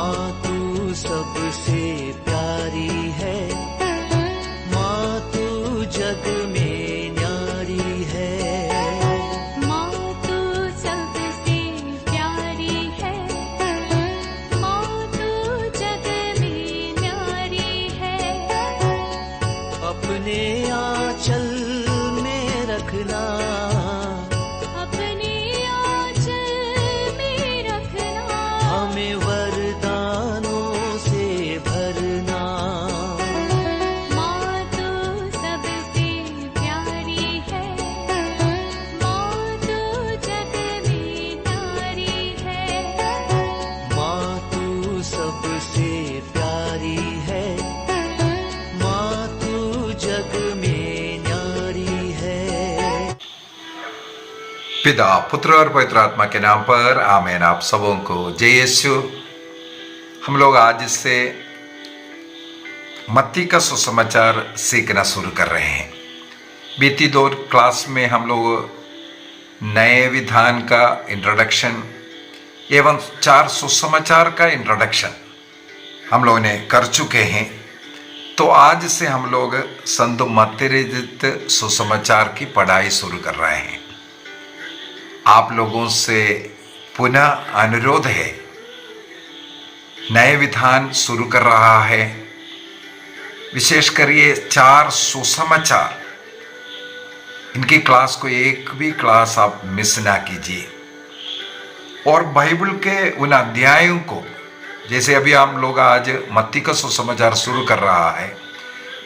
माँ तू सबसे प्यारी है, माँ तू जग में न्यारी है। माँ तू सबसे प्यारी है, माँ तू जग में न्यारी है। अपने आंचल में रखना, अपने आंचल में रखना। हमें वरदानों से भरना। माँ तू सबसे प्यारी है, माँ तू जग में न्यारी है। माँ तू सबसे प्यारी है, माँ तू जग में न्यारी है। पिता, पुत्र और पवित्र आत्मा के नाम पर आमीन। आप सबों को जय यीशु। हम लोग आज से मत्ती का सुसमाचार सीखना शुरू कर रहे हैं। बीती 2 क्लास में हम लोग नए विधान का इंट्रोडक्शन एवं 4 सुसमाचार का इंट्रोडक्शन हम लोगों ने कर चुके हैं। तो आज से हम लोग संत मत्ती रचित सुसमाचार की पढ़ाई शुरू कर रहे हैं। आप लोगों से पुनः अनुरोध है, नए विधान शुरू कर रहा है, विशेषकर ये 4 सुसमाचार, इनकी क्लास को एक भी क्लास आप मिस ना कीजिए। और बाइबल के उन अध्यायों को, जैसे अभी हम लोग आज मत्ती का सुसमाचार शुरू कर रहा है,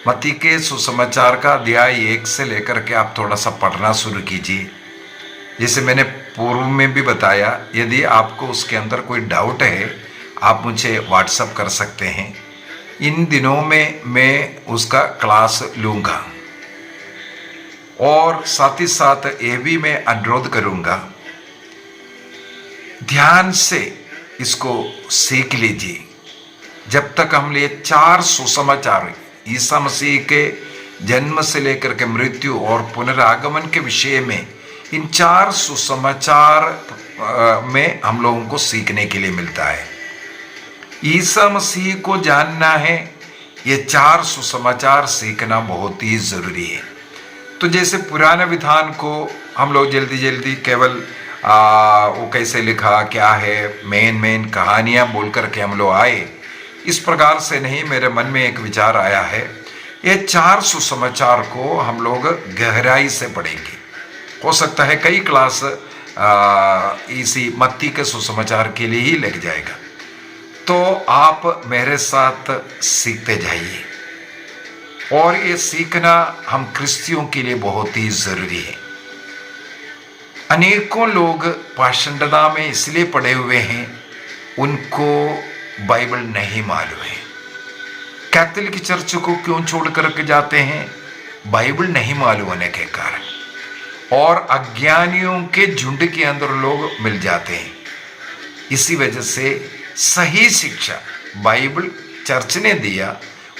मत्ती के सुसमाचार का अध्याय 1 से लेकर के आप थोड़ा सा पढ़ना शुरू कीजिए। जैसे मैंने पूर्व में भी बताया, यदि आपको उसके अंदर कोई डाउट है आप मुझे व्हाट्सएप कर सकते हैं। इन दिनों में मैं उसका क्लास लूँगा और साथ ही साथ ये भी मैं अनुरोध करूँगा, ध्यान से इसको सीख लीजिए। जब तक हम ये 4 सुसमाचार ईसा मसीह के जन्म से लेकर के मृत्यु और पुनरागमन के विषय में, इन 4 सुसमाचार में हम लोगों को सीखने के लिए मिलता है। ईसा मसीह को जानना है, ये 4 सुसमाचार सीखना बहुत ही जरूरी है। तो जैसे पुराने विधान को हम लोग जल्दी जल्दी केवल वो कैसे लिखा, क्या है, मेन कहानियां बोल करके हम लोग आए, इस प्रकार से नहीं। मेरे मन में एक विचार आया है, ये 4 सुसमाचार को हम लोग गहराई से पढ़ेंगे। हो सकता है कई क्लास इसी मत्ती के सुसमाचार के लिए ही लग जाएगा। तो आप मेरे साथ सीखते जाइए, और ये सीखना हम क्रिश्चियों के लिए बहुत ही जरूरी है। अनेकों लोग पाषंडता में इसलिए पड़े हुए हैं, उनको बाइबल नहीं मालूम है। कैथोलिक चर्च को क्यों छोड़ करके जाते हैं? बाइबल नहीं मालूम होने के कारण। और अज्ञानियों के झुंड के अंदर लोग मिल जाते हैं। इसी वजह से सही शिक्षा बाइबल चर्च ने दिया,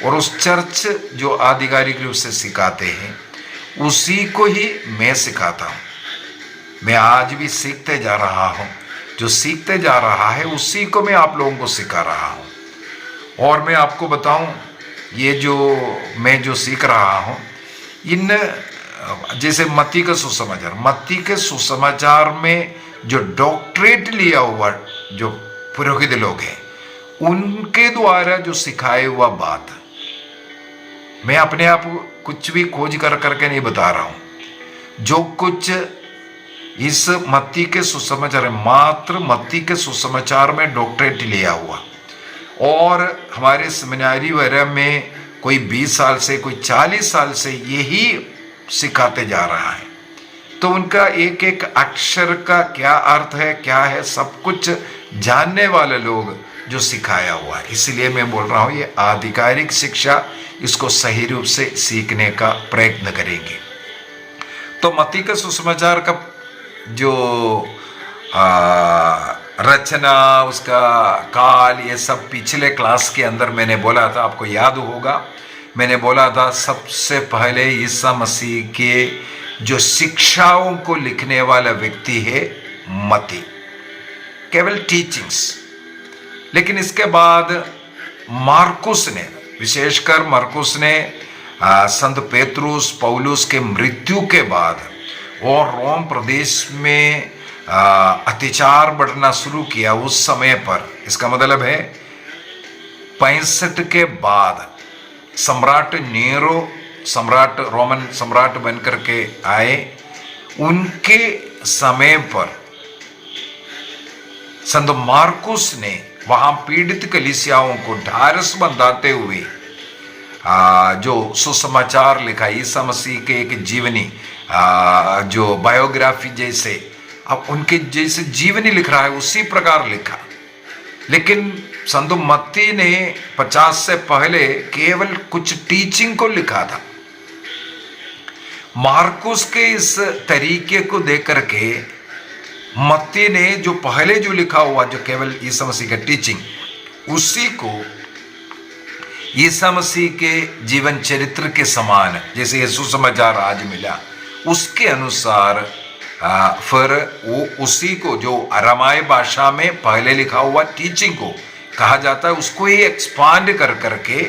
और उस चर्च जो आधिकारिक रूप से सिखाते हैं उसी को ही मैं सिखाता हूँ। मैं आज भी सीखते जा रहा हूँ, जो सीखते जा रहा है उसी को मैं आप लोगों को सिखा रहा हूँ। और मैं आपको बताऊँ, ये जो मैं जो सीख रहा हूँ, इन जैसे मत्ती का सुसमाचार, मत्ती के सुसमाचार में जो डॉक्टरेट लिया हुआ जो पुरोहित लोग हैं, उनके द्वारा जो सिखाए हुआ बात, मैं अपने आप कुछ भी खोज कर करके नहीं बता रहा हूं। जो कुछ इस मत्ती के सुसमाचार, मात्र मत्ती के सुसमाचार में डॉक्टरेट लिया हुआ, और हमारे सेमिनारी वगैरह में कोई 20 साल से, कोई 40 साल से यही सिखाते जा रहा है। तो उनका एक एक अक्षर का क्या अर्थ है, क्या है, सब कुछ जानने वाले लोग जो सिखाया हुआ है। इसलिए मैं बोल रहा हूँ, ये आधिकारिक शिक्षा, इसको सही रूप से सीखने का प्रयत्न करेंगे। तो मत्ती का सुसमाचार का जो रचना, उसका काल, ये सब पिछले क्लास के अंदर मैंने बोला था, आपको याद होगा। मैंने बोला था सबसे पहले ईसा मसीह के जो शिक्षाओं को लिखने वाला व्यक्ति है मत्ती, केवल टीचिंग्स। लेकिन इसके बाद मार्कुस ने, विशेषकर मार्कुस ने संत पेत्रुस पौलुस के मृत्यु के बाद और रोम प्रदेश में अत्याचार बढ़ना शुरू किया उस समय पर, इसका मतलब है 65 के बाद सम्राट नीरो, सम्राट रोमन सम्राट बनकर के आए, उनके समय पर संत मार्कुस ने वहां पीड़ित कलीसियाओं को ढारस बंधाते हुए जो सुसमाचार लिखा, ईसा मसीह के एक जीवनी, जो बायोग्राफी जैसे, अब उनके जैसे जीवनी लिख रहा है उसी प्रकार लिखा। लेकिन संत मत्ती ने 50 से पहले केवल कुछ टीचिंग को लिखा था। मार्कुस के इस तरीके को देख करके मत्ती ने जो पहले जो लिखा हुआ, जो केवल ईसा मसीह का टीचिंग, उसी को ईसा मसीह के जीवन चरित्र के समान, जैसे यीशु समाचार आज मिला, उसके अनुसार फिर वो उसी को जो अरामाई भाषा में पहले लिखा हुआ टीचिंग को कहा जाता है, उसको ही एक्सपांड कर करके,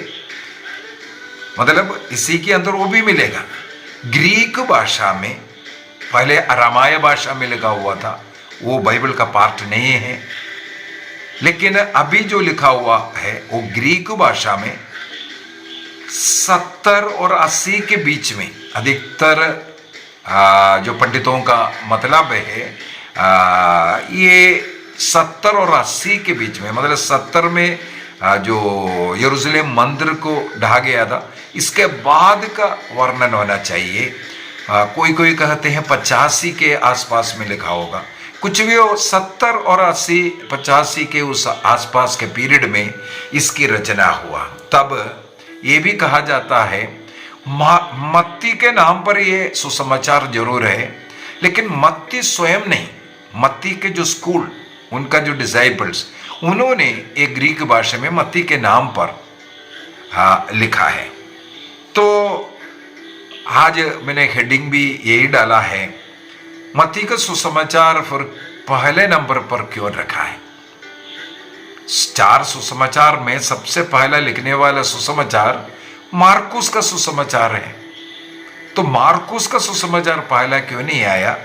मतलब इसी के अंदर वो भी मिलेगा। ग्रीक भाषा में पहले अरामाई भाषा में लिखा हुआ था, वो बाइबल का पार्ट नहीं है, लेकिन अभी जो लिखा हुआ है वो ग्रीक भाषा में 70 और 80 के बीच में, अधिकतर जो पंडितों का मतलब है ये 70 और 80 के बीच में, मतलब 70 में जो यरूशलेम मंदिर को ढहा गया था, इसके बाद का वर्णन होना चाहिए। कोई कोई कहते हैं 85 के आसपास में लिखा होगा, कुछ भी हो, 70 और 80 85 के उस आसपास के पीरियड में इसकी रचना हुआ। तब ये भी कहा जाता है मत्ती के नाम पर ये सुसमाचार जरूर है, लेकिन मत्ती स्वयं नहीं, मत्ती के जो स्कूल, उनका जो डिसाइपल्स, उन्होंने एक ग्रीक भाषा में मत्ती के नाम पर लिखा है। तो आज मैंने हेडिंग भी यही डाला है, मत्ती का सुसमाचार फिर पहले नंबर पर क्यों रखा है। 4 सुसमाचार में सबसे पहला लिखने वाला सुसमाचार मार्कुस का सुसमाचार है, तो मार्कुस का सुसमाचार पहला क्यों नहीं आया,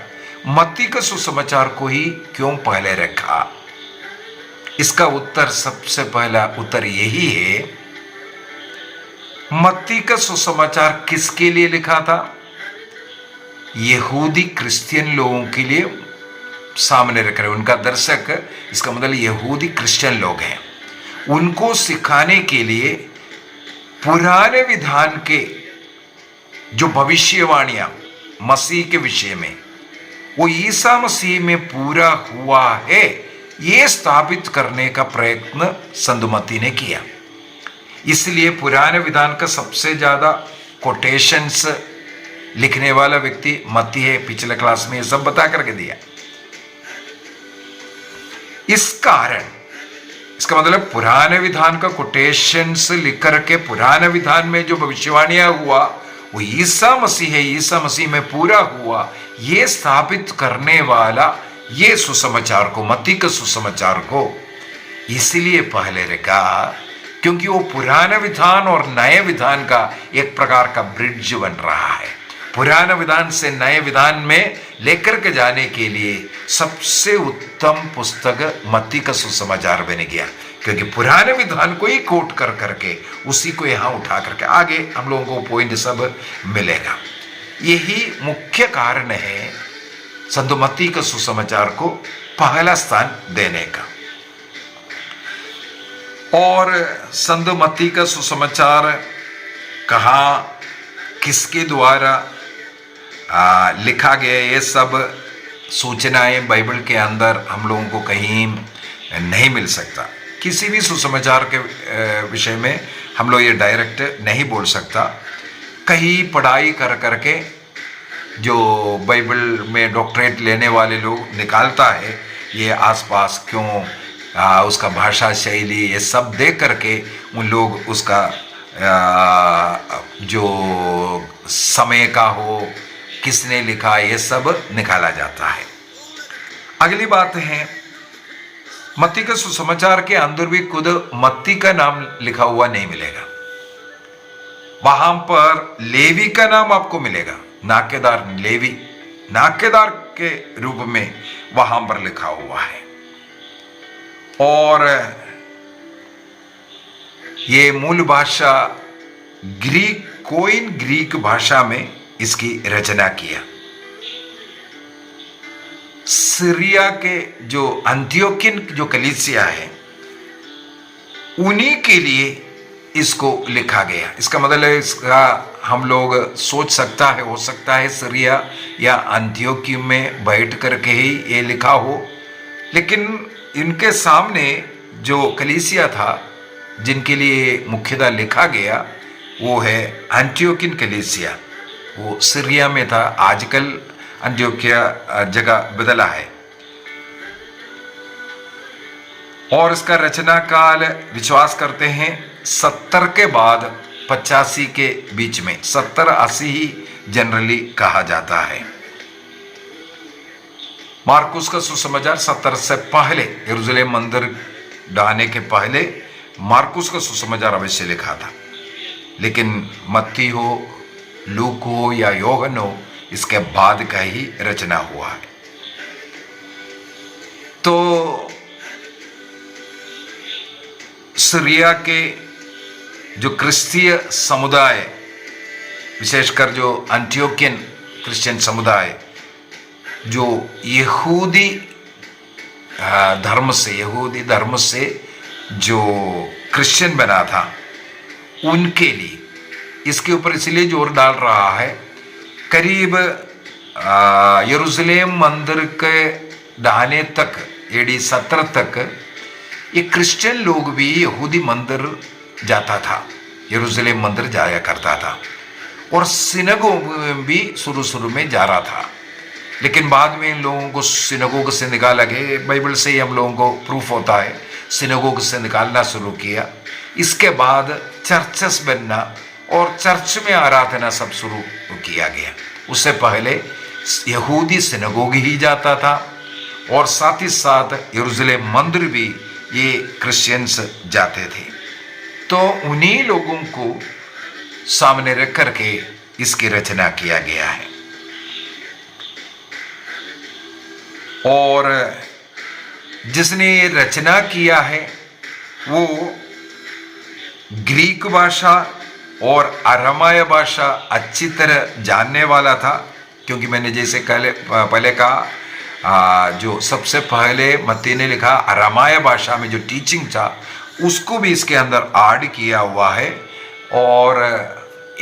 मत्ती का सुसमाचार को ही क्यों पहले रखा। इसका उत्तर, सबसे पहला उत्तर यही है, मत्ती का सुसमाचार किसके लिए लिखा था, यहूदी क्रिश्चियन लोगों के लिए सामने रख रहे, उनका दर्शक, इसका मतलब यहूदी क्रिश्चियन लोग हैं, उनको सिखाने के लिए पुराने विधान के जो भविष्यवाणियां मसीह के विषय में, वो ईसा मसीह में पूरा हुआ है, ये स्थापित करने का प्रयत्न संत मत्ती ने किया। इसलिए पुराने विधान का सबसे ज्यादा कोटेशंस लिखने वाला व्यक्ति मत्ती है। पिछले क्लास में ये सब बता करके दिया। इस कारण, इसका मतलब पुराने विधान का कोटेशंस लिख करके पुराने विधान में जो भविष्यवाणियां हुआ वो ईसा मसीह है, ईसा मसीह में पूरा हुआ, ये स्थापित करने वाला ये सुसमाचार को, मत्ती के सुसमाचार को इसलिए पहले रखा क्योंकि वो पुराने विधान और नए विधान का एक प्रकार का ब्रिज बन रहा है। पुराने विधान से नए विधान में लेकर के जाने के लिए सबसे उत्तम पुस्तक मत्ती का सुसमाचार बन गया, क्योंकि पुराने विधान को ही कोट कर करके उसी को यहाँ उठा करके आगे हम लोगों को पॉइंट सब मिलेगा। यही मुख्य कारण है संत मत्ती का सुसमाचार को पहला स्थान देने का। और संत मत्ती का सुसमाचार कहाँ, किसके द्वारा लिखा गया, ये सब सूचनाएं बाइबल के अंदर हम लोगों को कहीं नहीं मिल सकता। किसी भी सुसमाचार के विषय में हम लोग ये डायरेक्ट नहीं बोल सकता। कहीं पढ़ाई कर करके जो बाइबल में डॉक्टरेट लेने वाले लोग निकालता है, ये आसपास क्यों, उसका भाषा शैली, ये सब देख करके उन लोग उसका जो समय का हो, किसने लिखा, ये सब निकाला जाता है। अगली बात है मत्ती के सुसमाचार के अंदर भी खुद मत्ती का नाम लिखा हुआ नहीं मिलेगा। वहां पर लेवी का नाम आपको मिलेगा, नाकेदार लेवी, नाकेदार के रूप में वहां पर लिखा हुआ है। और ये मूल भाषा ग्रीक, कोइन ग्रीक भाषा में इसकी रचना किया। सीरिया के जो अंत्योकियन जो कलीसिया है उन्हीं के लिए इसको लिखा गया। इसका मतलब है, इसका हम लोग सोच सकता है, हो सकता है सीरिया या अंत्योकिया में बैठ करके ही ये लिखा हो, लेकिन इनके सामने जो कलीसिया था जिनके लिए मुख्यतः लिखा गया वो है अंत्योकियन कलीसिया। वो सीरिया में था, आजकल अंत्योकिया जगह बदला है। और इसका रचना काल विश्वास करते हैं 70 के बाद 85 के बीच में, 70-80 ही जनरली कहा जाता है। मार्कुस का सुसमाचार 70 से पहले, यरूशलेम मंदिर ढाने के पहले मार्कुस का सुसमाचार अवश्य लिखा था, लेकिन मत्ती हो, लूक हो या योहन हो, इसके बाद का ही रचना हुआ है। तो सीरिया के जो क्रिस्तीय समुदाय, विशेषकर जो अंत्योकियन क्रिश्चियन समुदाय, जो यहूदी धर्म से जो क्रिश्चियन बना था, उनके लिए इसके ऊपर इसलिए जोर डाल रहा है। करीब यरूशलेम मंदिर के ढहाने तक, AD 70 तक, ये क्रिश्चियन लोग भी यहूदी मंदिर जाता था, यरूशलेम मंदिर जाया करता था, और सिनगोग में भी शुरू में जा रहा था। लेकिन बाद में इन लोगों को सिनगोग से निकाला गया। बाइबल से ही हम लोगों को प्रूफ होता है, सिनगोग से निकालना शुरू किया। इसके बाद चर्चेस बनना और चर्च में आराधना सब शुरू किया गया। उससे पहले यहूदी सिनगोग ही जाता था, और साथ ही साथ यरूशलेम मंदिर भी ये क्रिश्चियंस जाते थे। तो उन्हीं लोगों को सामने रख करके इसकी रचना किया गया है। और जिसने ये रचना किया है वो ग्रीक भाषा और अरामाय भाषा अच्छी तरह जानने वाला था, क्योंकि मैंने जैसे पहले कहा, जो सबसे पहले मत्ती ने लिखा अरामाय भाषा में जो टीचिंग था उसको भी इसके अंदर ऐड किया हुआ है और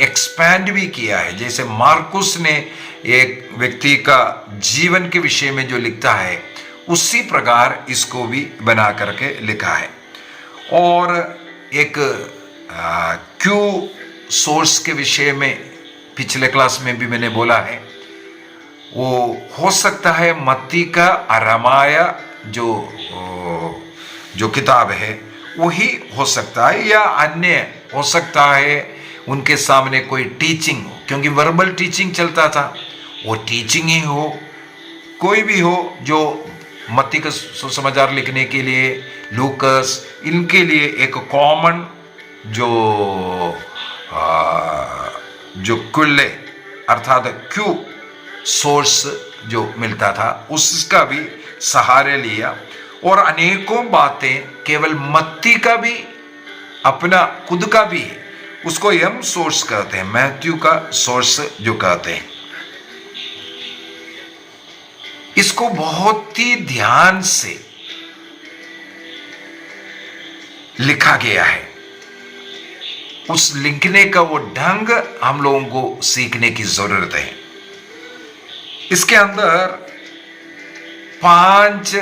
एक्सपैंड भी किया है। जैसे मार्कुस ने एक व्यक्ति का जीवन के विषय में जो लिखता है, उसी प्रकार इसको भी बना करके लिखा है। और एक क्यू सोर्स के विषय में पिछले क्लास में भी मैंने बोला है, वो हो सकता है मत्ती का अरामाया जो किताब है वही हो सकता है, या अन्य हो सकता है उनके सामने कोई टीचिंग हो, क्योंकि वर्बल टीचिंग चलता था, वो टीचिंग ही हो, कोई भी हो जो मत्ती का सुसमाचार लिखने के लिए, लूकस, इनके लिए एक कॉमन जो कुल्ले अर्थात क्यू सोर्स जो मिलता था उसका भी सहारे लिया। और अनेकों बातें केवल मत्ती का भी अपना खुद का भी है, उसको हम सोर्स कहते हैं, मैथ्यू का सोर्स जो कहते हैं। इसको बहुत ही ध्यान से लिखा गया है। उस लिखने का वो ढंग हम लोगों को सीखने की जरूरत है। इसके अंदर 5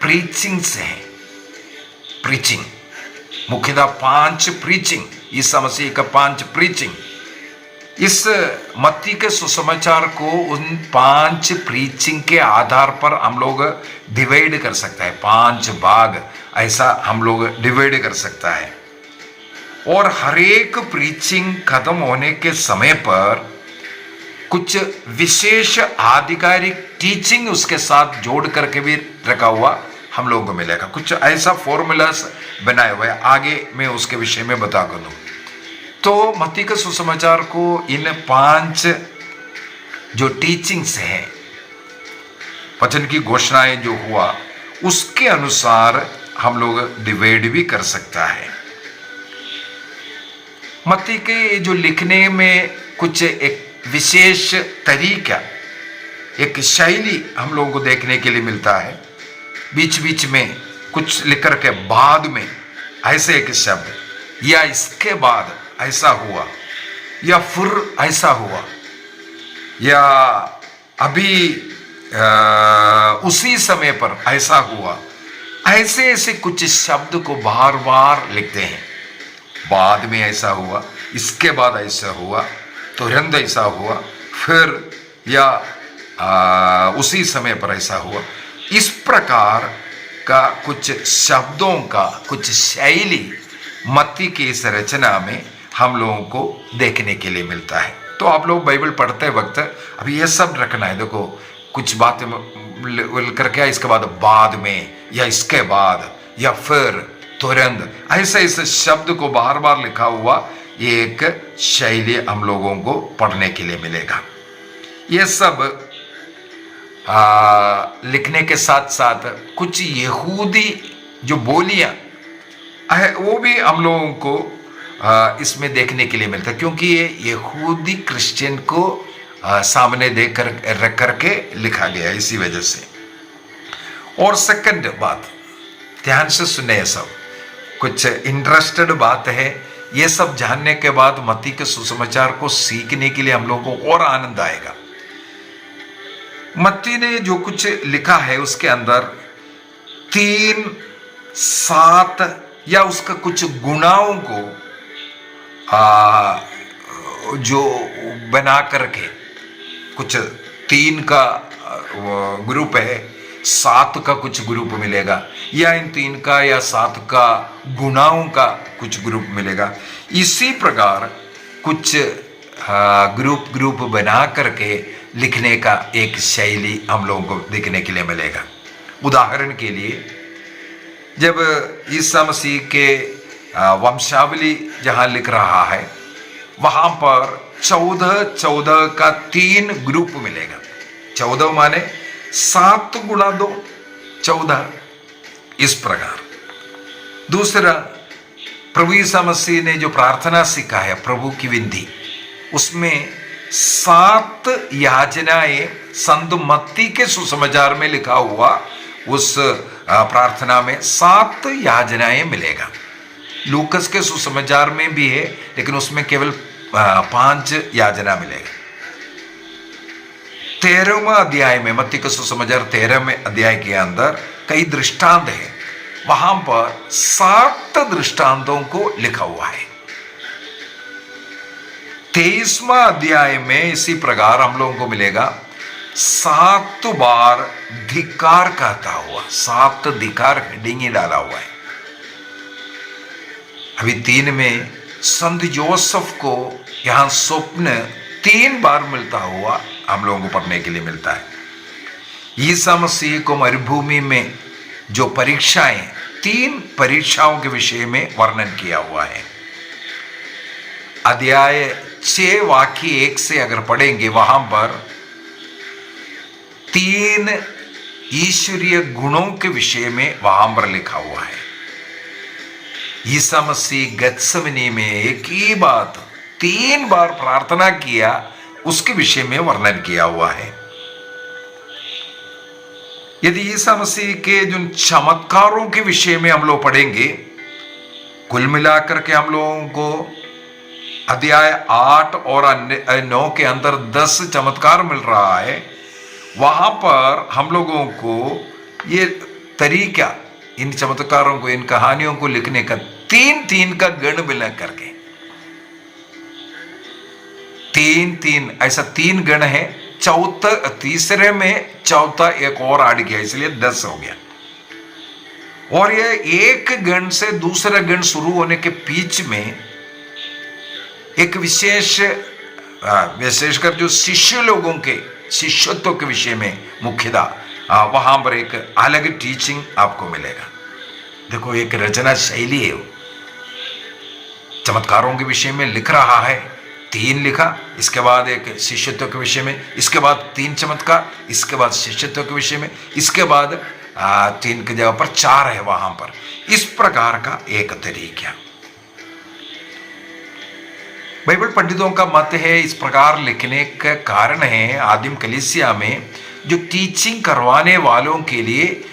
प्रीचिंग्स हैं। प्रीचिंग मुख्यतः 5 प्रीचिंग, ईसा मसीह का 5 प्रीचिंग। इस मत्ती के सुसमाचार को उन 5 प्रीचिंग के आधार पर हम लोग डिवाइड कर सकता है, 5 भाग ऐसा हम लोग डिवाइड कर सकता है। और हर एक प्रीचिंग खत्म होने के समय पर कुछ विशेष आधिकारिक टीचिंग उसके साथ जोड़ करके भी रखा हुआ हम लोगों को मिलेगा। कुछ ऐसा फॉर्मूलास बनाए हुए, आगे मैं उसके विषय में बता दूँ। तो मत्ती के सुसमाचार को इन 5 जो टीचिंग्स हैं, वचन की घोषणाएं जो हुआ, उसके अनुसार हम लोग डिवाइड भी कर सकता है। मत्ती के जो लिखने में कुछ एक विशेष तरीका, एक शैली हम लोगों को देखने के लिए मिलता है। बीच बीच में कुछ लिख कर के बाद में ऐसे एक शब्द, या इसके बाद ऐसा हुआ, या फिर ऐसा हुआ, या अभी उसी समय पर ऐसा हुआ, ऐसे ऐसे कुछ शब्द को बार बार लिखते हैं। बाद में ऐसा हुआ, इसके बाद ऐसा हुआ, तुरंत ऐसा हुआ, फिर या उसी समय पर ऐसा हुआ। इस प्रकार का कुछ शब्दों का कुछ शैली मत्ती की इस रचना में हम लोगों को देखने के लिए मिलता है। तो आप लोग बाइबल पढ़ते वक्त अभी ये सब रखना है। देखो, कुछ बातें करके इसके बाद में, या इसके बाद, या फिर तुरंत, ऐसे ऐसे शब्द को बार बार लिखा हुआ एक शैली हम लोगों को पढ़ने के लिए मिलेगा। ये सब लिखने के साथ साथ कुछ यहूदी जो बोलियां है वो भी हम लोगों को इसमें देखने के लिए मिलता है, क्योंकि ये यहूदी क्रिश्चियन को सामने देख कर रख करके लिखा गया, इसी वजह से। और सेकंड बात, ध्यान से सुने, ये सब कुछ इंटरेस्टेड बात है। ये सब जानने के बाद मत्ती के सुसमाचार को सीखने के लिए हम लोगों को और आनंद आएगा। मत्ती ने जो कुछ लिखा है उसके अंदर 3, 7 या उसका कुछ गुणाओं को जो बना करके, कुछ 3 का ग्रुप है, 7 का कुछ ग्रुप मिलेगा, या इन 3 का या 7 का गुणाओं का कुछ ग्रुप मिलेगा। इसी प्रकार कुछ ग्रुप बना करके लिखने का एक शैली हम लोगों को देखने के लिए मिलेगा। उदाहरण के लिए, जब ईसा मसीह के वंशावली जहां लिख रहा है, वहां पर 14 का 3 ग्रुप मिलेगा। 14 माने 7 गुणा 2, 14, इस प्रकार। दूसरा, प्रभु ईसा मसीह ने जो प्रार्थना सीखा है, प्रभु की विनती, उसमें 7 याचनाएं संत मत्ती के सुसमाचार में लिखा हुआ, उस प्रार्थना में 7 याचनाएं मिलेगा। लूकस के सुसमाचार में भी है, लेकिन उसमें केवल 5 याचना मिलेगा। 13वें अध्याय में, मत्ती का सुसमाचार 13वें अध्याय के अंदर कई दृष्टांत है, वहां पर 7 दृष्टांतों को लिखा हुआ है। 23वां अध्याय में इसी प्रकार हम लोगों को मिलेगा 7 बार धिक्कार कहता हुआ, 7 धिक्कार हेडिंग ही डाला हुआ है। अभी 3 में संत जोसेफ को यहां स्वप्न 3 बार मिलता हुआ हम लोगों को पढ़ने के लिए मिलता है। ईसा मसीह को मरुभूमि में जो परीक्षाएं, 3 परीक्षाओं के विषय में वर्णन किया हुआ है। अध्याय 6 वाक्य 1 से अगर पढ़ेंगे, वहां पर 3 ईश्वरीय गुणों के विषय में वहां पर लिखा हुआ है। ईसा मसीह गत्समनी में एक ही बात 3 बार प्रार्थना किया, उसके विषय में वर्णन किया हुआ है। यदि ईसा मसीह के जो चमत्कारों के विषय में हम लोग पढ़ेंगे, कुल मिलाकर के हम लोगों को अध्याय 8 और 9 के अंदर 10 चमत्कार मिल रहा है। वहां पर हम लोगों को ये तरीका, इन चमत्कारों को, इन कहानियों को लिखने का 3 का गण मिला करके 3 ऐसा 3 गण है। तीसरे में चौथा एक और आड़ गया, इसलिए 10 हो गया। और ये एक गण से दूसरा गण शुरू होने के बीच में एक विशेषकर जो शिष्य लोगों के शिष्यत्व के विषय में मुख्यतः वहां पर एक अलग टीचिंग आपको मिलेगा। देखो, एक रचना शैली है वो। चमत्कारों के विषय में लिख रहा है, 3 लिखा, इसके बाद एक शिष्यत्व के विषय में, इसके बाद 3 चमत्कार, इसके बाद शिष्यत्व के विषय में, इसके बाद 3 की जगह पर 4 है वहां पर। इस प्रकार का एक तरीका बाइबल पंडितों का मत है। इस प्रकार लिखने का कारण है, आदिम कलीसिया में जो टीचिंग करवाने वालों के लिए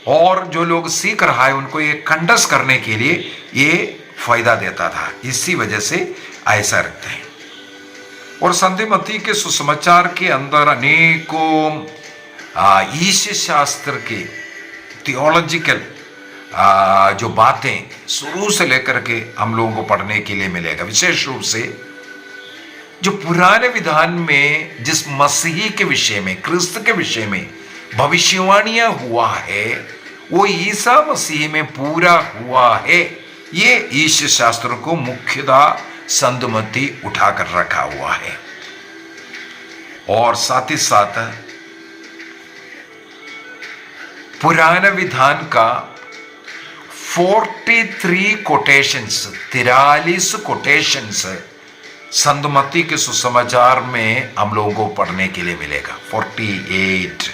और जो लोग सीख रहा है उनको ये कंडस करने के लिए ये फायदा देता था। इसी वजह से ऐसा रखते हैं। और संत मत्ती के सुसमाचार के अंदर अनेकों ईश शास्त्र के थियोलॉजिकल जो बातें शुरू से लेकर के हम लोगों को पढ़ने के लिए मिलेगा। विशेष रूप से जो पुराने विधान में जिस मसीही के विषय में, क्रिस्त के विषय में भविष्यवाणियां हुआ है, वो ईसा मसीह में पूरा हुआ है। ये ईश शास्त्र को मुख्यतः संत मत्ती उठाकर रखा हुआ है। और साथ ही साथ पुराने विधान का 43 कोटेशंस, 43 कोटेशंस संत मत्ती के सुसमाचार में हम लोगों को पढ़ने के लिए मिलेगा। 48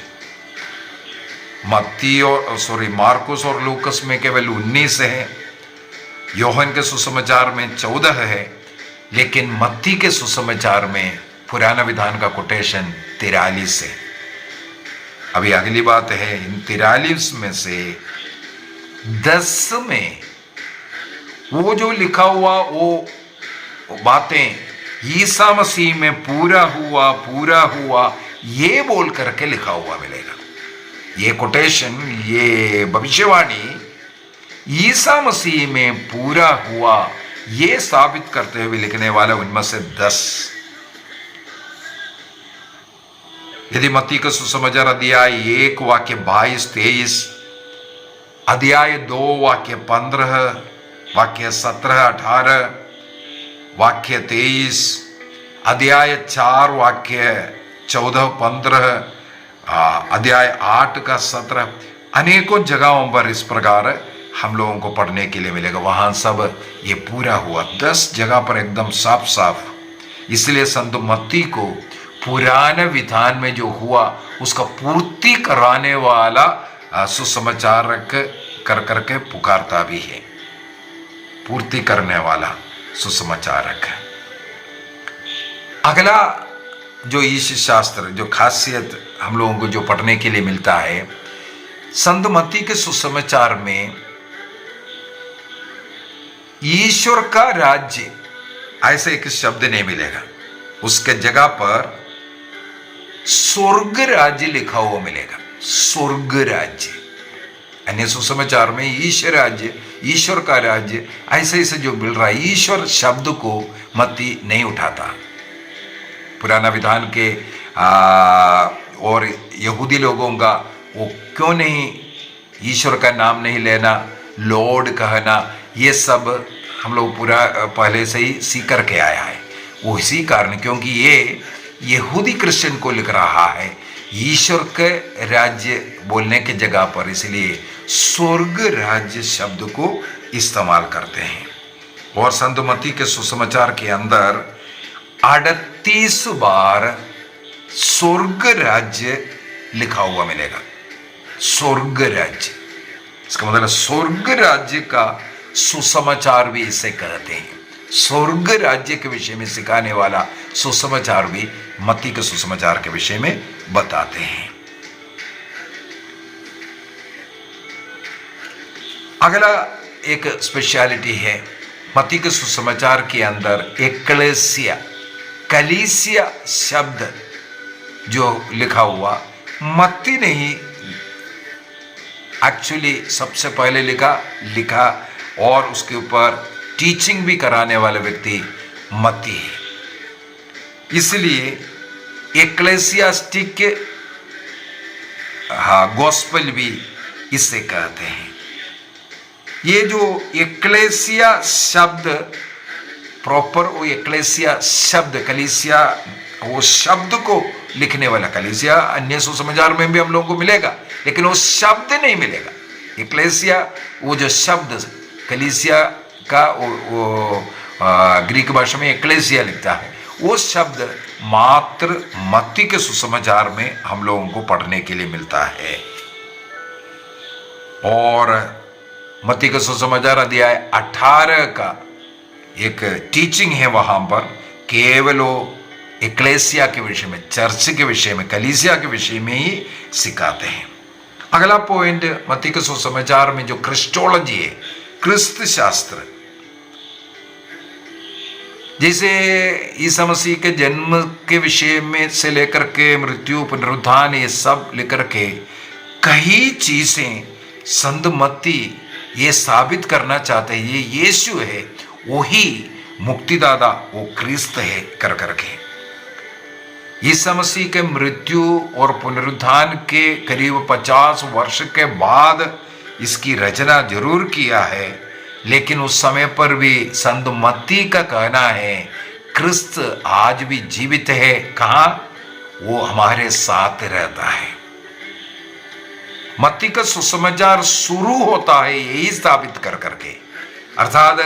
मत्ती और मार्कुस और लूकस में केवल 19 है, योहन के सुसमाचार में 14 है, लेकिन मत्ती के सुसमाचार में पुराना विधान का कोटेशन 43 है। अभी अगली बात है, इन 43 में से 10 में वो जो लिखा हुआ वो बातें ईसा मसीह में पूरा हुआ ये बोल करके लिखा हुआ मिलेगा। ये कोटेशन, ये भविष्यवाणी ईसा मसीह में पूरा हुआ ये साबित करते हुए लिखने वाला उनमें से 10। यदि मत्ती का सुसमाचार अध्याय 1 वाक्य 22-23, अध्याय 2 वाक्य 15, वाक्य 17-18, वाक्य 23, अध्याय 4 वाक्य 14-15, अध्याय 8 का 17, अनेकों जगहों पर इस प्रकार हम लोगों को पढ़ने के लिए मिलेगा। वहां सब ये पूरा हुआ। 10 जगह पर एकदम साफ साफ। इसलिए संत मत्ती को पुराने विधान में जो हुआ उसका पूर्ति कराने वाला सुसमाचारक कर करके पुकारता भी है। पूर्ति करने वाला सुसमाचारक है। अगला जो ईश शास्त्र, जो खासियत हम लोगों को जो पढ़ने के लिए मिलता है, संत मत्ती के सुसमाचार में ईश्वर का राज्य ऐसे एक शब्द नहीं मिलेगा। उसके जगह पर स्वर्ग राज्य लिखा हुआ मिलेगा। स्वर्ग राज्य, अन्य सुसमाचार में ईश्वर राज्य, ईश्वर का राज्य ऐसे ऐसे जो मिल रहा है। ईश्वर शब्द को मत्ती नहीं उठाता। पुराना विधान के और यहूदी लोगों का वो क्यों नहीं ईश्वर का नाम नहीं लेना, लॉर्ड कहना, ये सब हम लोग पूरा पहले से ही सीख करके आया है। वो इसी कारण, क्योंकि ये यहूदी क्रिश्चियन को लिख रहा है ईश्वर के राज्य बोलने की जगह पर, इसलिए स्वर्ग राज्य शब्द को इस्तेमाल करते हैं। और संत मत्ती के सुसमाचार के अंदर 38 बार स्वर्ग राज्य लिखा हुआ मिलेगा। स्वर्ग राज्य, इसका मतलब स्वर्ग राज्य का सुसमाचार भी इसे कहते हैं। स्वर्ग राज्य के विषय में सिखाने वाला सुसमाचार भी मत्ती के सुसमाचार के विषय में बताते हैं। अगला एक स्पेशलिटी है मत्ती के सुसमाचार के अंदर एक्लेसिया, कलीसिया शब्द जो लिखा हुआ मत्ती ने ही एक्चुअली सबसे पहले लिखा और उसके ऊपर टीचिंग भी कराने वाला व्यक्ति मत्ती है। इसलिए एक्लेसियास्टिक गॉस्पेल भी इससे कहते हैं। ये जो एक्लेसिया शब्द प्रॉपर, वो एक्लेसिया शब्द, कलीसिया वो शब्द को लिखने वाला। कलीसिया अन्य सुसमाचार में भी हम लोगों को मिलेगा, लेकिन वो शब्द नहीं मिलेगा। इक्लेसिया, वो जो शब्द कलीसिया का वो ग्रीक भाषा में एक्लेसिया लिखता है, वो शब्द मात्र मत्ती के सुसमाचार में हम लोगों को पढ़ने के लिए मिलता है। और मत्ती के सुसमाचार अध्याय 18 का एक टीचिंग है, वहां पर केवल वो एक्लेसिया के विषय में, चर्च के विषय में, कलीसिया के विषय में ही सिखाते हैं। अगला पॉइंट मत्ती के सुसमाचार में जो क्रिस्टोलॉजी है, क्रिस्त शास्त्र, जैसे ईसा मसीह के जन्म के विषय में से लेकर के मृत्यु, पुनरुत्थान, ये सब लेकर के कई चीजें संत मत्ती ये साबित करना चाहते हैं ये यीशु है, वही मुक्तिदाता, वो क्रिस्त है कर करके। ईसा मसीह के मृत्यु और पुनरुत्थान के करीब 50 वर्ष के बाद इसकी रचना जरूर किया है, लेकिन उस समय पर भी संत मत्ती का कहना है क्रिस्त आज भी जीवित है। कहाँ? वो हमारे साथ रहता है। मत्ती का सुसमाचार शुरू होता है यही स्थापित कर करके, अर्थात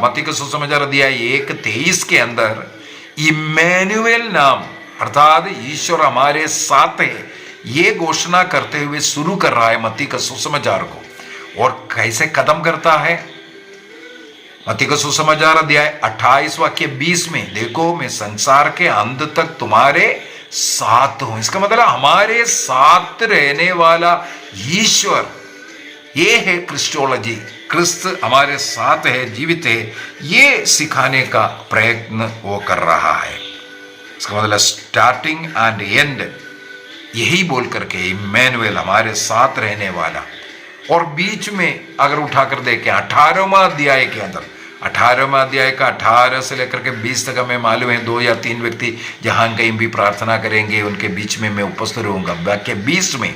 मत्ती का सुसमाचार अध्याय 1:23 के अंदर इम्मैनुएल नाम, अर्थात ईश्वर हमारे साथ है, ये घोषणा करते हुए शुरू कर रहा है मत्ती का सुसमाचार को। और कैसे खत्म करता है? मत्ती का सुसमाचार अध्याय 28 वाक्य 20 में, देखो मैं संसार के अंत तक तुम्हारे साथ हूं। इसका मतलब हमारे साथ रहने वाला ईश्वर, ये है क्रिस्टोलॉजी। क्रिस्त हमारे साथ है, जीवित है, ये सिखाने का प्रयत्न वो कर रहा है। इसका मतलब स्टार्टिंग एंड एंड यही बोल करके इम्मैनुएल, हमारे साथ रहने वाला। और बीच में अगर उठाकर देखें 18वां अध्याय के अंदर, 18वां अध्याय का 18 से लेकर के 20 तक हमें मालूम है 2 या 3 व्यक्ति जहां कहीं भी प्रार्थना करेंगे उनके बीच में मैं उपस्थित रहूंगा। वाक्य 20 में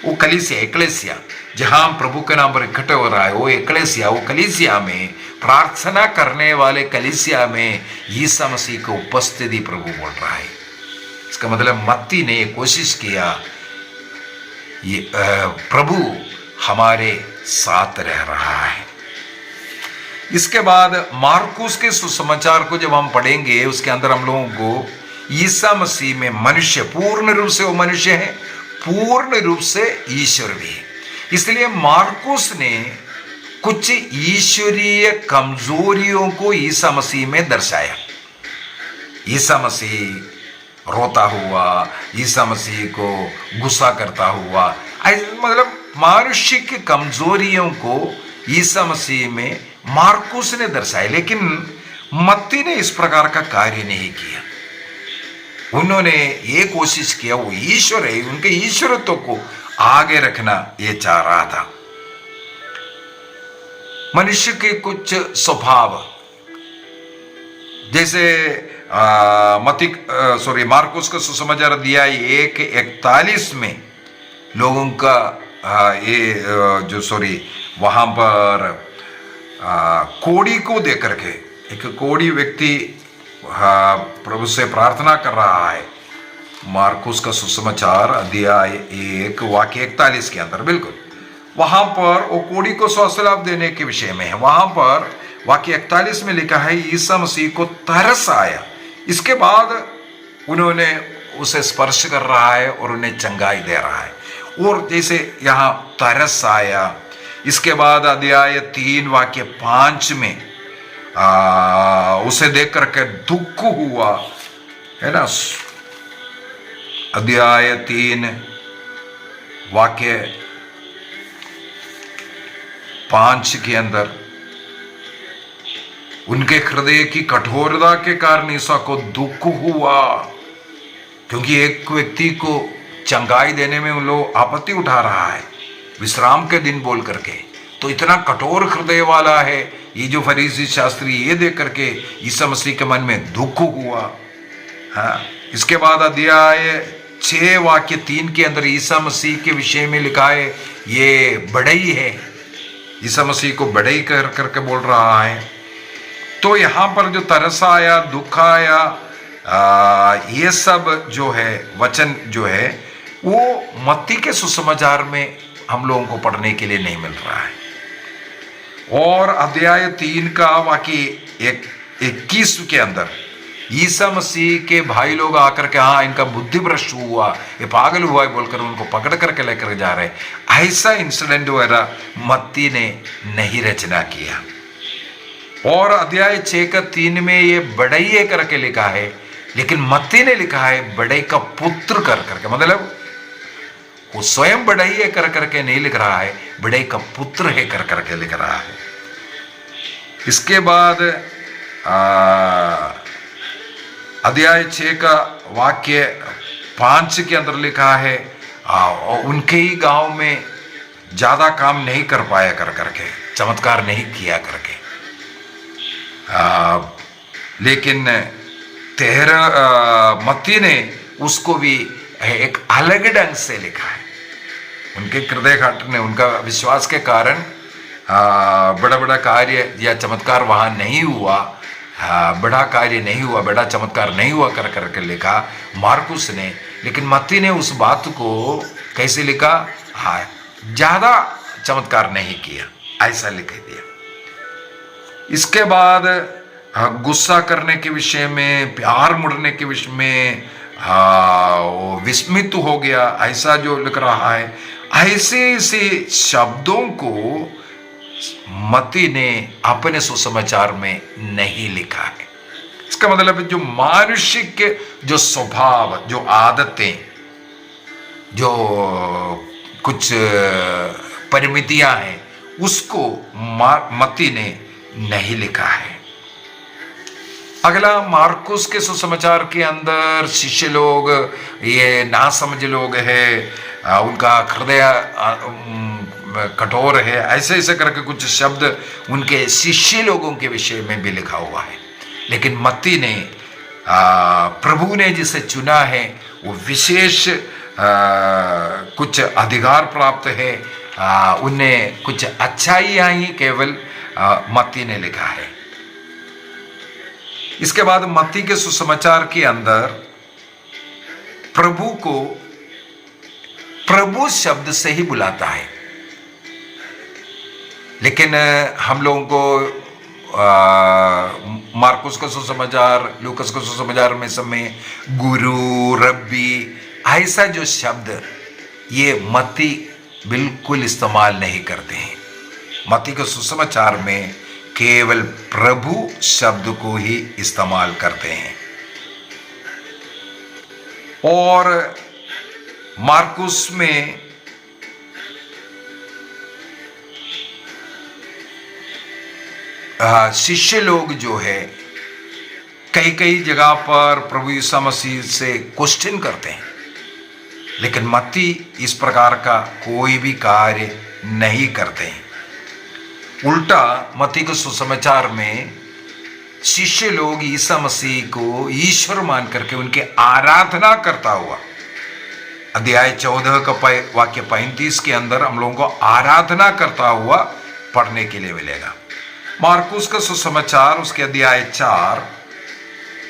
वो कलीसिया, एक्लेसिया, जहां प्रभु के नाम पर इकट्ठे हो रहा है, वो एक्लेसिया, वो कलीसिया में प्रार्थना करने वाले कलीसिया में ईसा मसीह की उपस्थिति प्रभु बोल रहा है। इसका मतलब मत्ती ने कोशिश किया ये प्रभु हमारे साथ रह रहा है। इसके बाद मार्कुस के सुसमाचार को जब हम पढ़ेंगे, उसके अंदर हम लोगों को ईसा मसीह में मनुष्य, पूर्ण रूप से वो मनुष्य है, पूर्ण रूप से ईश्वर भी है। इसलिए मार्कुस ने कुछ ईश्वरीय कमजोरियों को ईसा मसीह में दर्शाया। ईसा मसीह रोता हुआ, ईसा मसीह को गुस्सा करता हुआ, मतलब मनुष्य की कमजोरियों को ईसा मसीह में मार्कुस ने दर्शाया। लेकिन मत्ती ने इस प्रकार का कार्य नहीं किया। उन्होंने ये कोशिश किया, वो ईश्वर है, उनके ईश्वरत्व को आगे रखना ये चाह रहा था। मनुष्य के कुछ स्वभाव, जैसे मार्कुस का सुसमाचार अध्याय 1:41 में लोगों का वहां पर कोड़ी को देख करके, एक कोड़ी व्यक्ति प्रभु से प्रार्थना कर रहा है। मार्कुस का सुसमाचार अध्याय 1 वाक्य 41 के अंदर, बिल्कुल वहां पर वो कोड़ी को स्वास्थ्य लाभ देने के विषय में है। वहां पर वाक्य 41 में लिखा है ईसा मसीह को तरस आया, इसके बाद उन्होंने उसे स्पर्श कर रहा है और उन्हें चंगाई दे रहा है। और जैसे यहाँ तरस आया, इसके बाद अध्याय 3 वाक्य 5 में उसे देख करके दुख हुआ, है ना। अध्याय 3 वाक्य 5 के अंदर उनके हृदय की कठोरता के कारण ईसा को दुख हुआ, क्योंकि एक व्यक्ति को चंगाई देने में उन लोग आपत्ति उठा रहा है विश्राम के दिन बोल करके। तो इतना कठोर हृदय वाला है ये जो फरीसी शास्त्री, ये देख करके ईसा मसीह के मन में दुख हुआ। हाँ, इसके बाद अध्याय 6 वाक्य 3 के अंदर ईसा मसीह के विषय में लिखा है ये बढ़ई है, ईसा मसीह को बढ़ई कर करके बोल रहा है। तो यहाँ पर जो तरस आया, दुख आया, ये सब जो है वचन जो है वो मत्ती के सुसमाचार में हम लोगों को पढ़ने के लिए नहीं मिल रहा है। और अध्याय 3 का वाक्य 21 के अंदर ईसा मसीह के भाई लोग आकर के हाँ इनका बुद्धि भ्रष्ट हुआ, ये पागल हुआ है बोलकर उनको पकड़ करके लेकर जा रहे, ऐसा इंसिडेंट वगैरह मत्ती ने नहीं रचना किया। और अध्याय 6 का 3 में ये बड़ई करके लिखा है, लेकिन मत्ती ने लिखा है बड़ई का पुत्र कर करके, मतलब वो स्वयं बड़ई कर करके नहीं लिख रहा है, बड़ई का पुत्र है कर करके लिख रहा है। इसके बाद अध्याय 6 का वाक्य 5 के अंदर लिखा है उनके ही गांव में ज्यादा काम नहीं कर पाया कर करके, चमत्कार नहीं किया करके, लेकिन 13 मत्ती ने उसको भी एक अलग ढंग से लिखा है। उनके हृदय घाट ने उनका विश्वास के कारण बड़ा बड़ा कार्य या चमत्कार वहां नहीं हुआ, बड़ा कार्य नहीं हुआ, बड़ा चमत्कार नहीं हुआ कर करके लिखा मार्कुस ने। लेकिन मत्ती ने उस बात को कैसे लिखा, ज्यादा चमत्कार नहीं किया, ऐसा लिख दिया। इसके बाद गुस्सा करने के विषय में, प्यार मुड़ने के विषय में वो विस्मित हो गया, ऐसा जो लिख रहा है, ऐसे ऐसे शब्दों को मत्ती ने अपने सुसमाचार में नहीं लिखा है। इसका मतलब जो मानुषिक जो स्वभाव, जो आदतें, जो कुछ परिमितियां हैं, उसको मत्ती ने नहीं लिखा है। अगला मार्कुस के सुसमाचार के अंदर शिष्य लोग, ये नासमझ लोग हैं, उनका हृदय कठोर है, ऐसे ऐसे करके कुछ शब्द उनके शिष्य लोगों के विषय में भी लिखा हुआ है। लेकिन मत्ती ने प्रभु ने जिसे चुना है वो विशेष कुछ अधिकार प्राप्त है, उन्हें कुछ अच्छाइयां ही केवल मत्ती ने लिखा है। इसके बाद मत्ती के सुसमाचार के अंदर प्रभु को प्रभु शब्द से ही बुलाता है, लेकिन हम लोगों को मार्कुस का सुसमाचार, लूकस का सुसमाचार में समय गुरु, रब्बी, ऐसा जो शब्द ये मत्ती बिल्कुल इस्तेमाल नहीं करते हैं। मत्ती के सुसमाचार में केवल प्रभु शब्द को ही इस्तेमाल करते हैं। और मार्कुस में शिष्य लोग जो है कई कई जगह पर प्रभु यीशु मसीह से क्वेश्चन करते हैं, लेकिन मत्ती इस प्रकार का कोई भी कार्य नहीं करते हैं। उल्टा मत्ती के सुसमाचार में शिष्य लोग यीशु मसीह को ईश्वर मान करके उनके आराधना करता हुआ, अध्याय 14 का वाक्य 35 के अंदर हम लोगों को आराधना करता हुआ पढ़ने के लिए मिलेगा। मार्कुस का सुसमाचार उसके अध्याय 4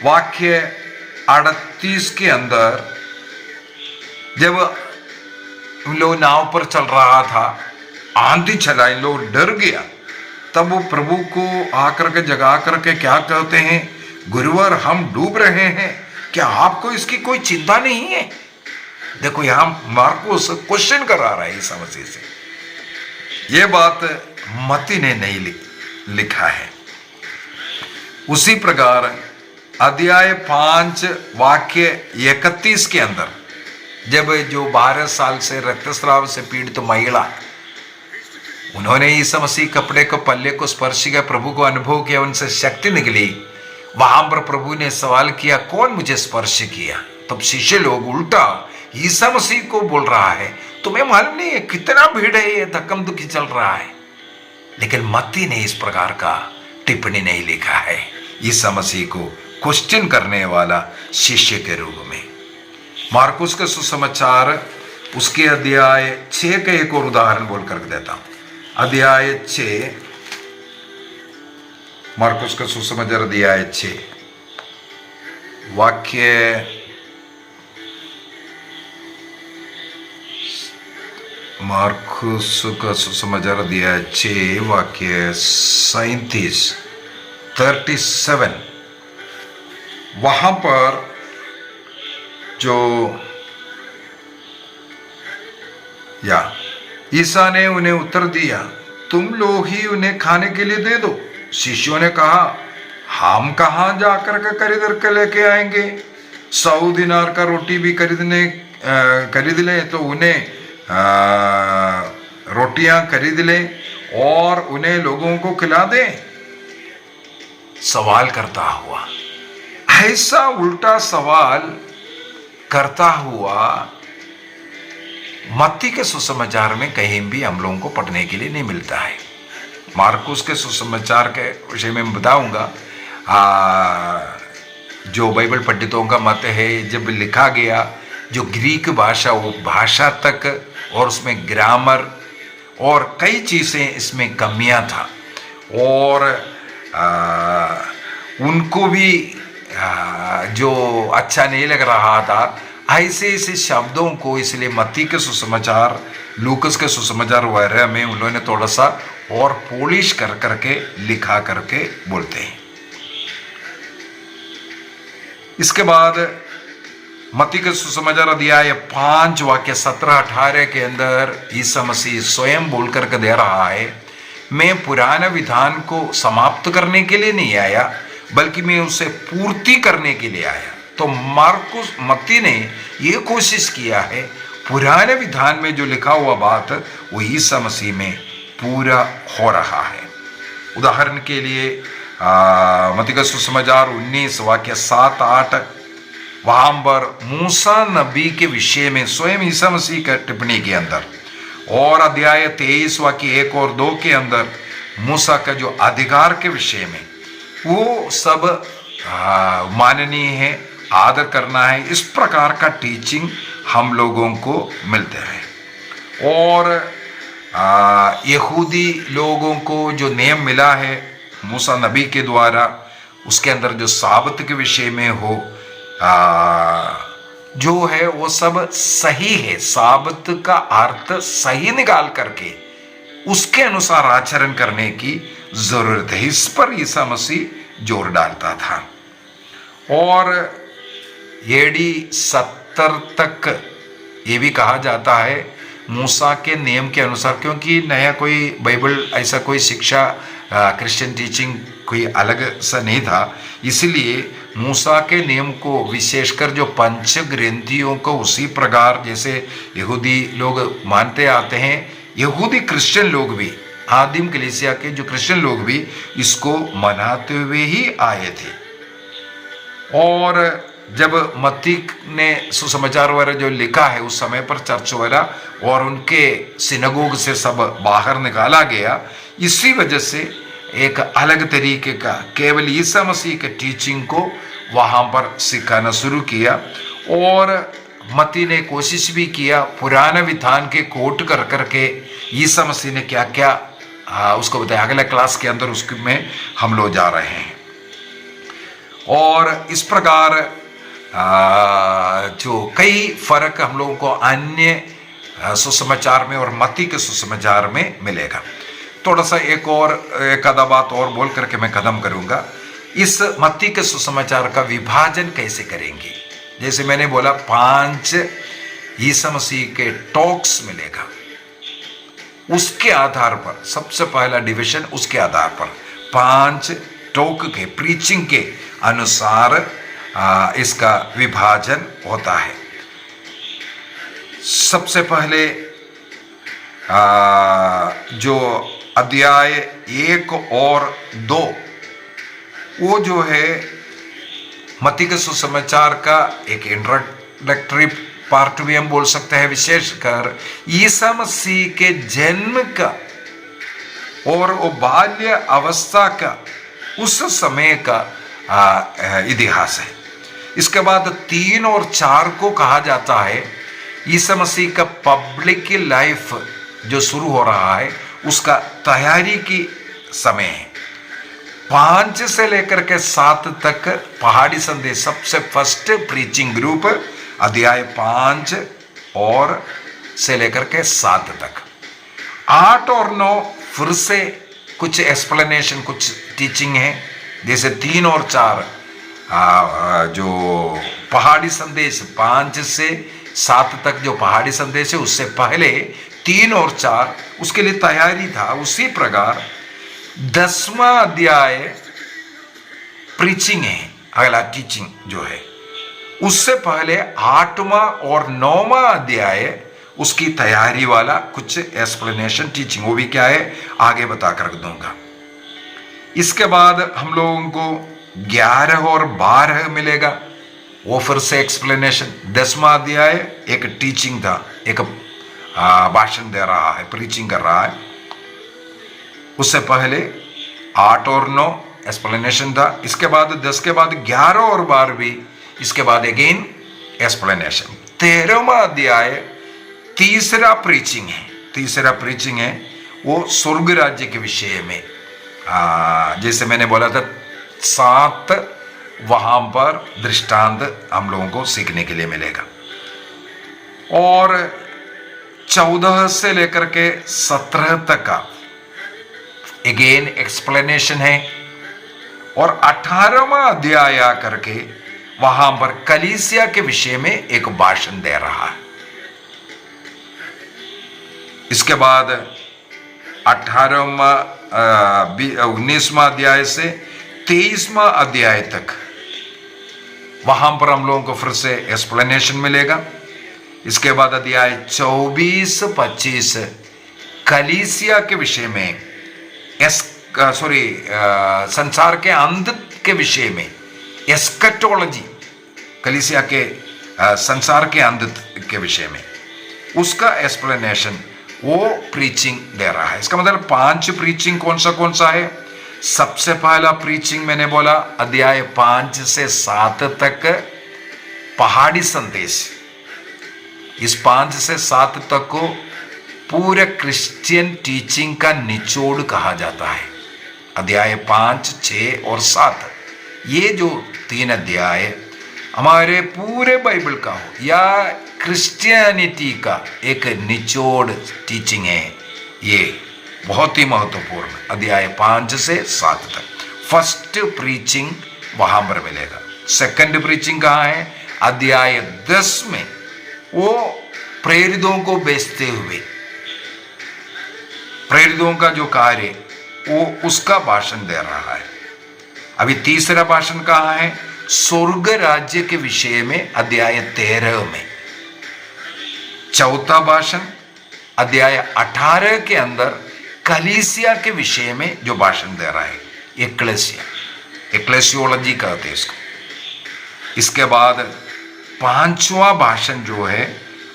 वाक्य 38 के अंदर, जब इन लोग नाव पर चल रहा था, आंधी चला, इन लोग डर गया, तब वो प्रभु को आकर के जगा करके क्या कहते हैं, गुरुवर हम डूब रहे हैं, क्या आपको इसकी कोई चिंता नहीं है? देखो यहां मार्कुस क्वेश्चन करा रहा है ईसा मसीह से। ये बात मत्ती ने नहीं लिखा है। उसी प्रकार अध्याय 5 वाक्य 31 के अंदर, जब जो 12 साल से रक्तस्राव से पीड़ित महिला, उन्होंने यीशु मसीह कपड़े को, पल्ले को स्पर्श किया, प्रभु को अनुभव किया, उनसे शक्ति निकली, वहां पर प्रभु ने सवाल किया कौन मुझे स्पर्श किया? तब शिष्य लोग उल्टा यीशु मसीह को बोल रहा है, तुम्हें मालूम नहीं है कितना भीड़ है, ये धक्कम धुक्की चल रहा है। लेकिन मत्ती ने इस प्रकार का टिप्पणी नहीं लिखा है, यीशु मसीह को क्वेश्चन करने वाला शिष्य के रूप में। मार्कुस का सुसमाचार उसके अध्याय 6 का एक और उदाहरण बोल कर देता हूं। अध्याय 6, मार्कुस का सुसमाचार अध्याय 6 वाक्य मार्कुस का सुसमाचार अध्याय 6 वाक्य 37 वहां पर जो ईसा ने उन्हें उत्तर दिया, तुम लोग ही उन्हें खाने के लिए दे दो। शिष्यों ने कहा, हम कहाँ जाकर के खरीद कर लेके आएंगे? 100 दिनार का रोटी भी खरीद ले तो उन्हें रोटियां खरीद ले और उन्हें लोगों को खिला दे। सवाल करता हुआ, ऐसा उल्टा सवाल करता हुआ मत्ती के सुसमाचार में कहीं भी हम लोगों को पढ़ने के लिए नहीं मिलता है। मार्कुस के सुसमाचार के विषय में बताऊंगा। जो बाइबल पंडितों का मत है, जब लिखा गया जो ग्रीक भाषा, वो भाषा तक और उसमें ग्रामर और कई चीज़ें इसमें कमियां था और उनको भी जो अच्छा नहीं लग रहा था, ऐसे शब्दों को इसलिए मत्ती के सुसमाचार, लूकस के सुसमाचार वगैरह में उन्होंने थोड़ा सा और पॉलिश कर करके लिखा करके बोलते हैं। इसके बाद मत्ती के सुसमाचार अध्याय 5 वाक्य 17-18 के अंदर ईसा मसीह स्वयं बोल करके दे रहा है, मैं पुराने विधान को समाप्त करने के लिए नहीं आया, बल्कि मैं उसे पूर्ति करने के लिए आया। तो मत्ती ने ये कोशिश किया है, पुराने विधान में जो लिखा हुआ बात वो ईसा मसीह में पूरा हो रहा है। उदाहरण के लिए मत्ती का सुसमाचार 19 वाक्य 7-8, वहां पर मूसा नबी के विषय में स्वयं ईसा मसीह का टिप्पणी के अंदर, और अध्याय 23 वाक्य 1 और 2 के अंदर मूसा का जो अधिकार के विषय में, वो सब माननीय है, आदर करना है। इस प्रकार का टीचिंग हम लोगों को मिलते हैं। और यहूदी लोगों को जो नियम मिला है मूसा नबी के द्वारा, उसके अंदर जो साबत के विषय में हो जो है वो सब सही है। साबत का अर्थ सही निकाल करके उसके अनुसार आचरण करने की जरूरत है। इस पर ईसा मसीह जोर डालता था। और एडी 70 तक ये भी कहा जाता है मूसा के नियम के अनुसार, क्योंकि नया कोई बाइबल ऐसा कोई शिक्षा क्रिश्चियन टीचिंग कोई अलग सा नहीं था, इसलिए मूसा के नियम को विशेषकर जो पंच ग्रंथियों को उसी प्रकार जैसे यहूदी लोग मानते आते हैं, यहूदी क्रिश्चियन लोग भी, आदिम कलीसिया के जो क्रिश्चियन लोग भी इसको मनाते हुए ही आए थे। और जब मत्ती ने सुसमाचार वगैरह जो लिखा है उस समय पर चर्च वगैरह और उनके सिनगोग से सब बाहर निकाला गया, इसी वजह से एक अलग तरीके का केवल ईसा मसीह के टीचिंग को वहाँ पर सिखाना शुरू किया। और मत्ती ने कोशिश भी किया पुराने विधान के कोट कर करके ईसा मसीह ने क्या क्या उसको बताया। अगले क्लास के अंदर उसमें हम लोग जा रहे हैं। और इस प्रकार जो कई फर्क हम लोगों को अन्य सुसमाचार में और मत्ती के सुसमाचार में मिलेगा। थोड़ा सा एक आधा बात और बोल करके मैं खत्म करूंगा। इस मत्ती के सुसमाचार का विभाजन कैसे करेंगे? जैसे मैंने बोला 5 ईसा मसीह के टॉक्स मिलेगा, उसके आधार पर सबसे पहला डिवीजन, उसके आधार पर 5 टॉक के प्रीचिंग के अनुसार इसका विभाजन होता है। सबसे पहले जो अध्याय 1 और 2 वो जो है मत्ती के सुसमाचार का एक इंट्रोडक्टरी पार्ट भी हम बोल सकते हैं, विशेषकर ईसा मसीह के जन्म का और वो बाल्य अवस्था का उस समय का इतिहास है। इसके बाद 3 और 4 को कहा जाता है ईसा मसीह का पब्लिक लाइफ जो शुरू हो रहा है उसका तैयारी की समय है। 5 से लेकर के 7 तक पहाड़ी संदेश, सबसे फर्स्ट प्रीचिंग ग्रुप अध्याय 5 और से लेकर के 7 तक। 8 और 9 फिर से कुछ एक्सप्लेनेशन, कुछ टीचिंग है। जैसे 3 और 4 जो पहाड़ी संदेश 5 से 7 तक जो पहाड़ी संदेश है, उससे पहले 3 और 4 उसके लिए तैयारी था। उसी प्रकार 10वां अध्याय प्रीचिंग है, अगला टीचिंग जो है। उससे पहले 8वां और 9वां अध्याय उसकी तैयारी वाला कुछ एक्सप्लेनेशन टीचिंग, वो भी क्या है आगे बता कर दूंगा। इसके बाद हम लोगों को 11 और 12 मिलेगा, वो फिर से एक्सप्लेनेशन। 10वां अध्याय एक टीचिंग था, एक भाषण दे रहा है, प्रीचिंग कर रहा है। उससे पहले 8 और 9 एक्सप्लेनेशन था। इसके बाद 10 के बाद 11 और 12 भी, इसके बाद अगेन एक्सप्लेनेशन। 13वां अध्याय तीसरा प्रीचिंग है। तीसरा प्रीचिंग है वो स्वर्ग राज्य के विषय में। जैसे मैंने बोला था 7 वहां पर दृष्टांत हम लोगों को सीखने के लिए मिलेगा। और 14 से लेकर के 17 तक का अगेन एक्सप्लेनेशन है। और 18वां अध्याय आकर के वहां पर कलीसिया के विषय में एक भाषण दे रहा है। इसके बाद 19वां अध्याय से 23वां अध्याय तक वहां पर हम लोगों को फिर से एक्सप्लेनेशन मिलेगा। इसके बाद अध्याय 24-25 कलीसिया के विषय में, संसार के अंत के विषय में, एस्कटोलॉजी, कलीसिया के संसार के अंत के विषय में उसका एक्सप्लेनेशन, वो प्रीचिंग दे रहा है। इसका मतलब 5 प्रीचिंग कौन सा है। सबसे पहला प्रीचिंग मैंने बोला अध्याय 5 से 7 तक पहाड़ी संदेश। इस 5 से 7 तक को पूरे क्रिश्चियन टीचिंग का निचोड़ कहा जाता है। अध्याय 5, 6 और 7, ये जो 3 अध्याय हमारे पूरे बाइबल का हो या क्रिश्चियनिटी का एक निचोड़ टीचिंग है। ये बहुत ही महत्वपूर्ण, अध्याय 5 से 7 तक। फर्स्ट प्रीचिंग वहां पर मिलेगा। सेकंड प्रीचिंग कहाँ है? अध्याय 10 में वो प्रेरितों को बेचते हुए, प्रेरितों का जो कार्य वो उसका भाषण दे रहा है। अभी तीसरा भाषण कहाँ है? स्वर्ग राज्य के विषय में अध्याय 13 में। चौथा भाषण अध्याय 18 के अंदर कलीसिया के विषय में जो भाषण दे रहा है, एक्लेसिया, एक्लेसियोलॉजी कहते हैं इसको। इसके बाद 5वां भाषण जो है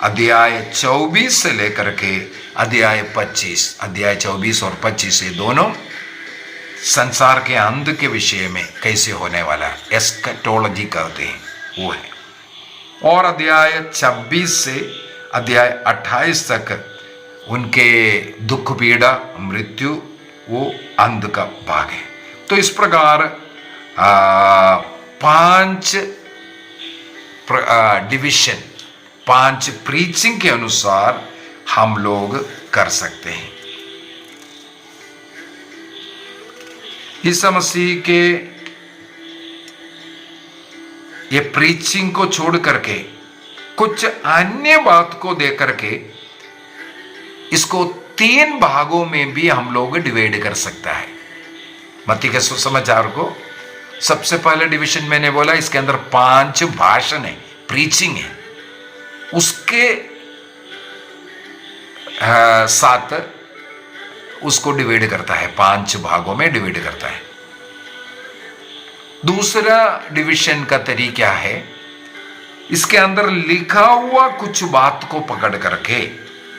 अध्याय 24 से लेकर के अध्याय 25, अध्याय 24 और 25 ये दोनों संसार के अंत के विषय में कैसे होने वाला है, एस्कटोलॉजी कहते हैं, वो है। और अध्याय 26 से अध्याय 28 तक उनके दुख, पीड़ा, मृत्यु, वो अंत का भाग है। तो इस प्रकार 5 डिविजन, 5 प्रीचिंग के अनुसार हम लोग कर सकते हैं। ईसा मसीह के ये प्रीचिंग को छोड़ करके कुछ अन्य बात को दे करके इसको 3 भागों में भी हम लोग डिवाइड कर सकता है। मत्ती के सुसमाचार को सबसे पहले डिवीजन मैंने बोला, इसके अंदर 5 भाषण है, प्रीचिंग है, उसके साथ उसको डिवाइड करता है, 5 भागों में डिवाइड करता है। दूसरा डिवीजन का तरीका है, इसके अंदर लिखा हुआ कुछ बात को पकड़ करके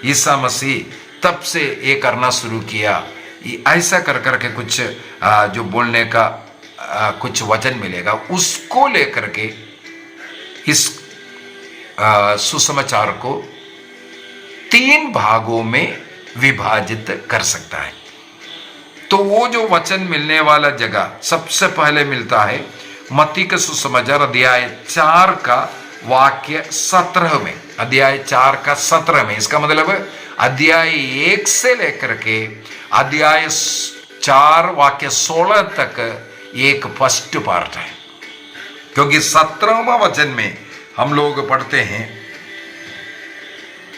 ईसा मसीह तब से ये करना शुरू किया, ऐसा कर करके कुछ जो बोलने का कुछ वचन मिलेगा, उसको लेकर के इस सुसमाचार को 3 भागों में विभाजित कर सकता है। तो तो वो जो वचन मिलने वाला जगह सबसे पहले मिलता है मत्ती का सुसमाचार अध्याय 4 का वाक्य 17 में। अध्याय 4 का 17 में, इसका मतलब अध्याय 1 से लेकर के अध्याय 4 वाक्य 16 तक एक फर्स्ट पार्ट है। क्योंकि 17वां वचन में हम लोग पढ़ते हैं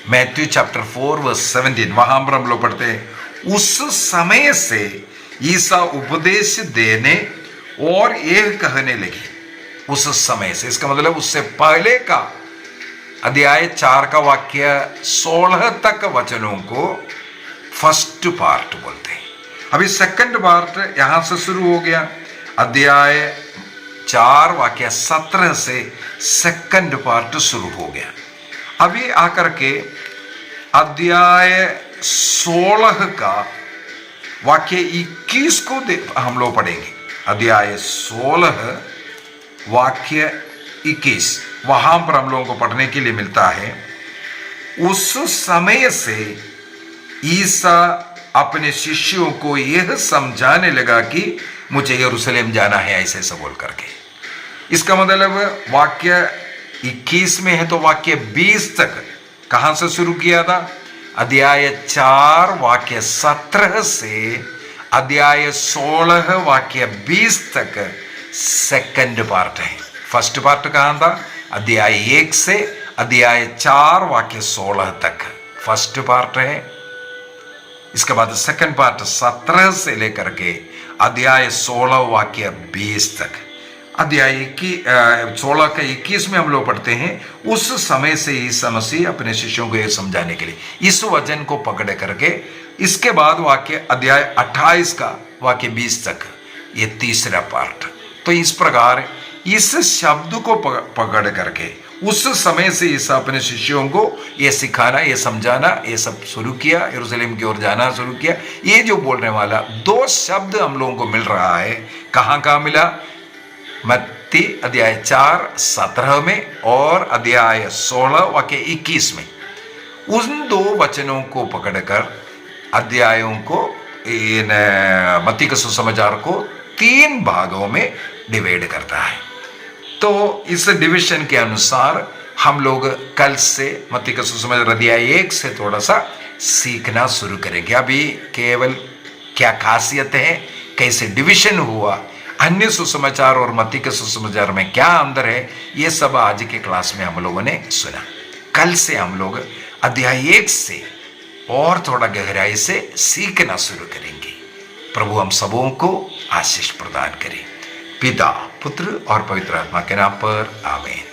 मैथ्यू चैप्टर 4 वर्स 17, वहां पर हम लोग पढ़ते हैं उस समय से ईसा उपदेश देने और यह कहने लगे। उस समय से, इसका मतलब उससे पहले का अध्याय 4 का वाक्य 16 तक वचनों को फर्स्ट पार्ट बोलते हैं। अभी सेकंड पार्ट यहां से शुरू हो गया। अध्याय 4 वाक्य 17 से सेकंड पार्ट शुरू हो गया। अभी आकर के अध्याय 16 का वाक्य 21 को हम लोग पढ़ेंगे। अध्याय 16 वाक्य 21, वहां पर हम लोगों को पढ़ने के लिए मिलता है उस समय से ईसा अपने शिष्यों को यह समझाने लगा कि मुझे यरूशलेम जाना है, ऐसे ऐसा बोल करके। इसका मतलब वाक्य 21 में है तो वाक्य 20 तक कहां से शुरू किया था? अध्याय 4 वाक्य 17 से अध्याय 16 वाक्य 20 तक सेकंड पार्ट है। फर्स्ट पार्ट कहां था? अध्याय 1 से अध्याय 4 वाक्य 16 तक फर्स्ट पार्ट है। इसके बाद सेकंड पार्ट 17 से लेकर के अध्याय 16 वाक्य 20 तक। अध्याय 16 का 21 में हम लोग पढ़ते हैं उस समय से ईसा मसीह अपने शिष्यों को यह समझाने के लिए, इस वचन को पकड़ करके। इसके बाद वाक्य अध्याय 28 का वाक्य 20 तक, ये तीसरा पार्ट। तो इस प्रकार इस शब्द को पकड़ करके उस समय से ईसा अपने शिष्यों को ये सिखाना, ये समझाना, ये सब शुरू किया, यरूशलेम की ओर जाना शुरू किया। ये जो बोलने वाला 2 शब्द हम लोगों को मिल रहा है, कहां कहां मिला? मत्ती अध्याय 4 17 में और अध्याय 16 वाक्य 21 में। उन 2 वचनों को पकड़कर अध्यायों को, इन मत्ती के सुसमाचार को 3 भागों में डिवाइड करता है। तो इस डिवीजन के अनुसार हम लोग कल से मत्ती का सुसमाचार अध्याय 1 से थोड़ा सा सीखना शुरू करेंगे। अभी केवल क्या खासियत है, कैसे डिवीजन हुआ, अन्य सुसमाचार और मत्ती के सुसमाचार में क्या अंतर है, ये सब आज के क्लास में हम लोगों ने सुना। कल से हम लोग अध्याय 1 से और थोड़ा गहराई से सीखना शुरू करेंगे। प्रभु हम सबों को आशीष प्रदान करें। पिता, पुत्र और पवित्र आत्मा के नाम पर आमीन।